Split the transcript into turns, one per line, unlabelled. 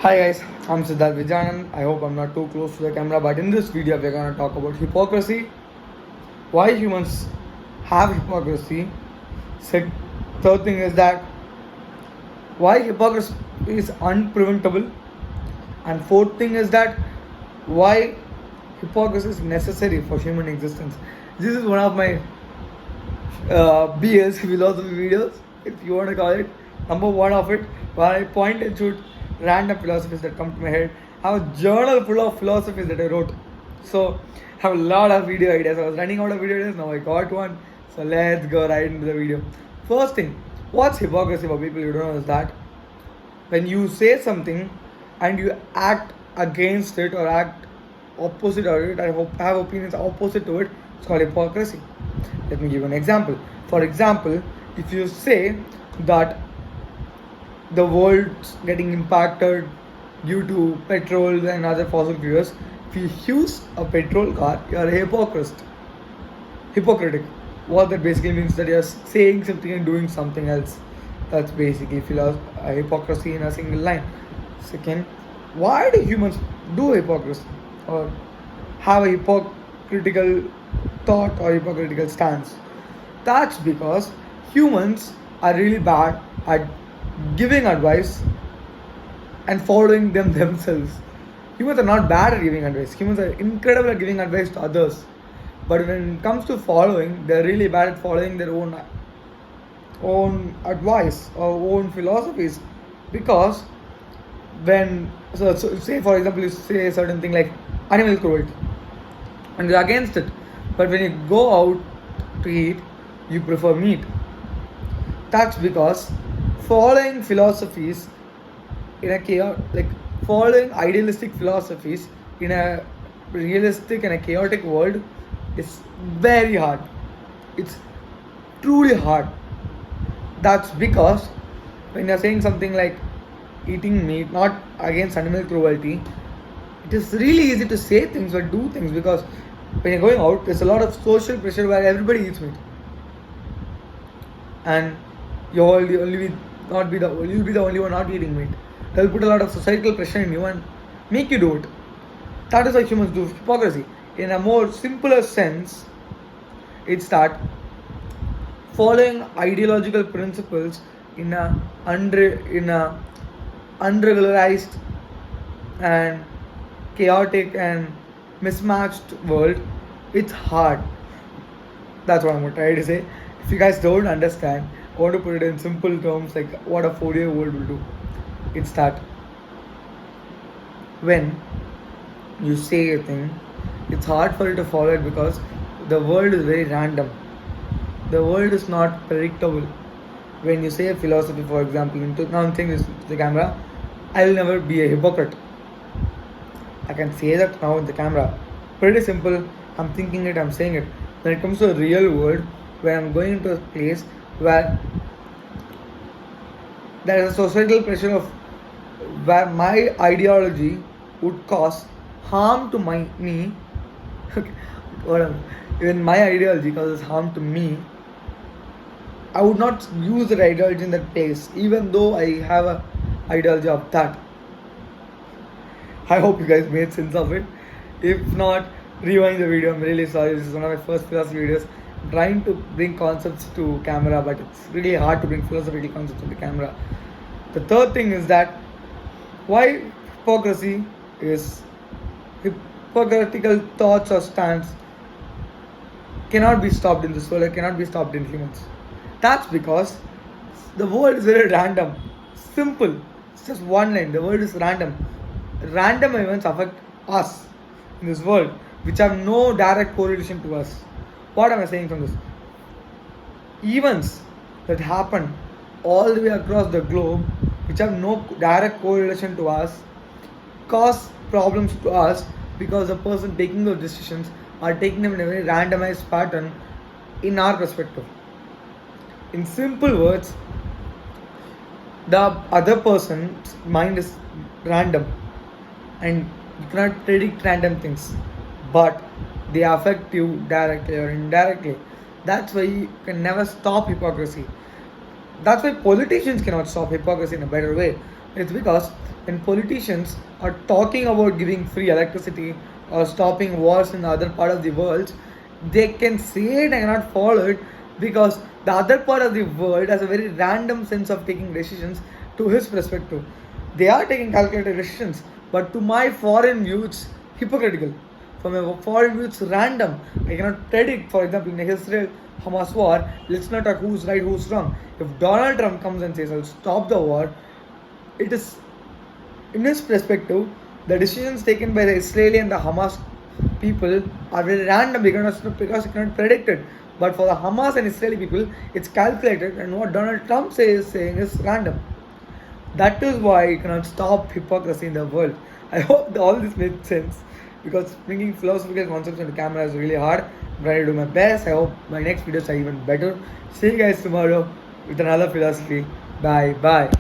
Hi guys, I'm Siddharth Vijayan. I hope I'm not too close to the camera, but in this video we're gonna talk about hypocrisy, why humans have hypocrisy. Third thing is that why hypocrisy is unpreventable, and fourth thing is that why hypocrisy is necessary for human existence. This is one of my BS philosophy videos, if you want to call it. Number one of it, where I point and shoot random philosophies that come to my head. I have a journal full of philosophies that I wrote. So I have a lot of video ideas. I was running out of video ideas, now I got one. So let's go right into the video. First thing, what's hypocrisy for people who don't know is that when you say something and you act against it or act opposite of it, I have opinions opposite to it, it's called hypocrisy. Let me give you an example. For example, if you say that the world's getting impacted due to petrol and other fossil fuels, if you use a petrol car, you are a hypocritic. What that basically means that you are saying something and doing something else. That's basically hypocrisy in a single line. Second, why do humans do hypocrisy or have a hypocritical thought or hypocritical stance? That's because humans are really bad at giving advice and following them themselves. Humans are not bad at giving advice. Humans are incredible at giving advice to others. But when it comes to following, they're really bad at following their own advice or own philosophies. Because so say for example you say a certain thing like animal cruelty and you're against it, but when you go out to eat, you prefer meat. That's because following philosophies in a following idealistic philosophies in a realistic and a chaotic world is very hard. It's truly hard. That's because when you're saying something like eating meat, not against animal cruelty, it is really easy to say things or do things because when you're going out, there's a lot of social pressure where everybody eats meat, and you'll be the only one not eating meat. They'll put a lot of societal pressure in you and make you do it. That is why humans do hypocrisy. In a more simpler sense, it's that following ideological principles in a unregularized and chaotic and mismatched world, it's hard. That's what I'm going to try to say. If you guys don't understand, I want to put it in simple terms like what a 4-year-old will do. It's that when you say a thing, it's hard for you to follow it because the world is very random. The world is not predictable. When you say a philosophy, for example, now I'm saying this to the camera, I will never be a hypocrite. I can say that now in the camera. Pretty simple. I'm thinking it, I'm saying it. When it comes to the real world, where I'm going into a place where there is a societal pressure of where my ideology would cause harm to me. Whatever. When my ideology causes harm to me, I would not use that ideology in that place, even though I have a ideology of that. I hope you guys made sense of it. If not, rewind the video. I'm really sorry. This is one of my first philosophy videos. I'm trying to bring concepts to camera, but it's really hard to bring philosophical concepts to the camera. The third thing is that why hypocrisy is hypocritical thoughts or stance cannot be stopped in this world, or cannot be stopped in humans. That's because the world is very random. Simple. It's just one line. The world is random. Random events affect us in this world, which have no direct correlation to us. What am I saying from this? Events that happen all the way across the globe, which have no direct correlation to us, cause problems to us because the person taking those decisions are taking them in a very randomized pattern in our perspective. In simple words, the other person's mind is random and you cannot predict random things, but they affect you directly or indirectly. That's why you can never stop hypocrisy. That's why politicians cannot stop hypocrisy in a better way. It's because when politicians are talking about giving free electricity or stopping wars in the other part of the world, they can say it and cannot follow it because the other part of the world has a very random sense of taking decisions to his perspective. They are taking calculated decisions, but to my foreign view, it's hypocritical. From a foreign view, it's random. I cannot predict, for example, in the Israel Hamas war, let's not talk who's right, who's wrong. If Donald Trump comes and says, I'll stop the war, it is in his perspective, the decisions taken by the Israeli and the Hamas people are very random because you cannot predict it. But for the Hamas and Israeli people, it's calculated, and what Donald Trump is saying is random. That is why you cannot stop hypocrisy in the world. I hope all this made sense because bringing philosophical concepts on the camera is really hard. I'm trying to do my best. I hope my next videos are even better. See you guys tomorrow with another philosophy. Bye bye.